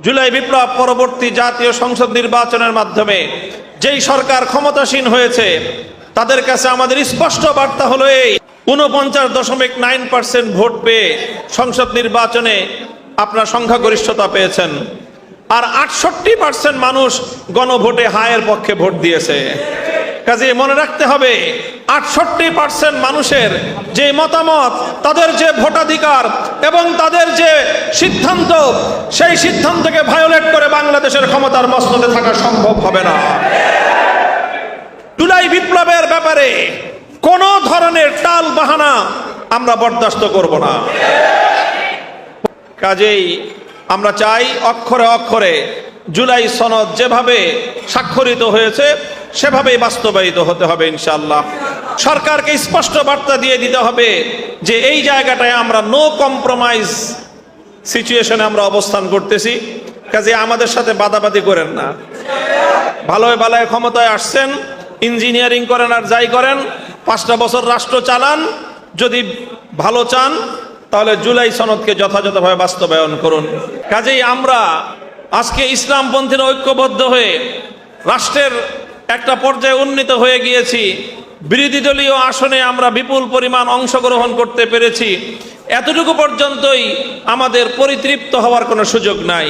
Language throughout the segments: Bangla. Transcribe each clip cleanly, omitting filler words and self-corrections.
জুলাই বিপ্লব পরবর্তী জাতীয় সংসদ নির্বাচনের মাধ্যমে যেই সরকার ক্ষমতাসীন হয়েছে তাদের কাছে আমাদের স্পষ্ট বার্তা হলো এই 49.9% ভোট পেয়ে সংসদ নির্বাচনে আপনার সংখ্যাগরিষ্ঠতা পেয়েছেন, আর 68% মানুষ গণভোটে হায়ের পক্ষে ভোট দিয়েছে। কাজে মনে রাখতে হবে 68% মানুষের যে মতামত, তাদের যে ভোটাধিকার এবং তাদের যে সিদ্ধান্ত, সেই সিদ্ধান্তকে ভায়োলেট করে বাংলাদেশের ক্ষমতার মসনদে থাকা সম্ভব হবে না। জুলাই বিপ্লবের ব্যাপারে কোনো ধরনের টাল বাহানা আমরা বরদাস্ত করব না। কাজেই আমরা চাই অক্ষরে অক্ষরে জুলাই সনদ যেভাবে স্বাক্ষরিত হয়েছে সেভাবেই বাস্তবায়িত হতে হবে ইনশাআল্লাহ। সরকারকে স্পষ্ট বার্তা দিয়ে দিতে হবে যে এই জায়গাটায় আমরা নো কম্প্রোমাইজ সিচুয়েশনে আমরা অবস্থান করতেছি, কাজে আমাদের সাথে বাদাবাদি করেন না। ভালোয় ভালোয় ক্ষমতায় আসছেন, ইঞ্জিনিয়ারিং করেন আর যাই করেন, 5টা বছর রাষ্ট্র চালান। যদি ভালো চান তাহলে জুলাই সনদকে যথাযথভাবে বাস্তবায়ন করুন। কাজেই আমরা আজকে ইসলামপন্থীরা ঐক্যবদ্ধ হয়ে রাষ্ট্রের একটা পর্যায়ে উন্নীত হয়ে গিয়েছি। বিরোধী দলীয় আসনে আমরা বিপুল পরিমাণ অংশগ্রহণ করতে পেরেছি। এতটুকু পর্যন্তই আমাদের পরিতৃপ্ত হওয়ার কোনো সুযোগ নাই,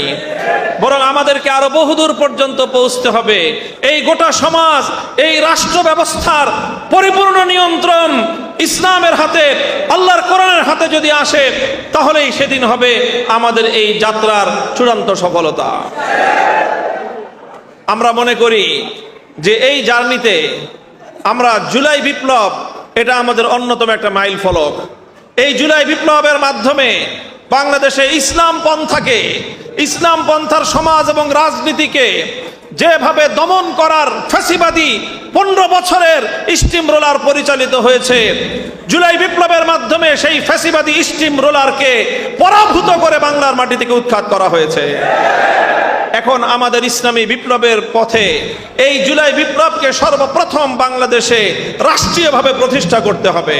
বরং আমাদেরকে আরো বহুদূর পর্যন্ত পৌঁছতে হবে। এই গোটা সমাজ, এই রাষ্ট্র ব্যবস্থার পরিপূর্ণ নিয়ন্ত্রণ ইসলামের হাতে, আল্লাহর কোরআনের হাতে যদি আসে, তাহলেই সেদিন হবে আমাদের এই যাত্রার চূড়ান্ত সফলতা। আমরা মনে করি যে এই জার্নিতে আমরা জুলাই বিপ্লব এটা আমাদের অন্যতম একটা মাইল ফলক। এই জুলাই বিপ্লবের মাধ্যমে বাংলাদেশে ইসলাম পন্থাকে, ইসলাম পন্থার সমাজ এবং রাজনীতিকে যেভাবে দমন করার ফ্যাসিবাদী 15 বছরের স্টিম রোলার পরিচালিত হয়েছে, জুলাই বিপ্লবের মাধ্যমে সেই ফ্যাসিবাদী স্টিম রোলারকে পরাভূত করে বাংলার মাটি থেকে উৎখাত করা হয়েছে। এখন আমাদের ইসলামী বিপ্লবের পথে এই জুলাই বিপ্লবকে সর্বপ্রথম বাংলাদেশে রাষ্ট্রীয়ভাবে প্রতিষ্ঠা করতে হবে।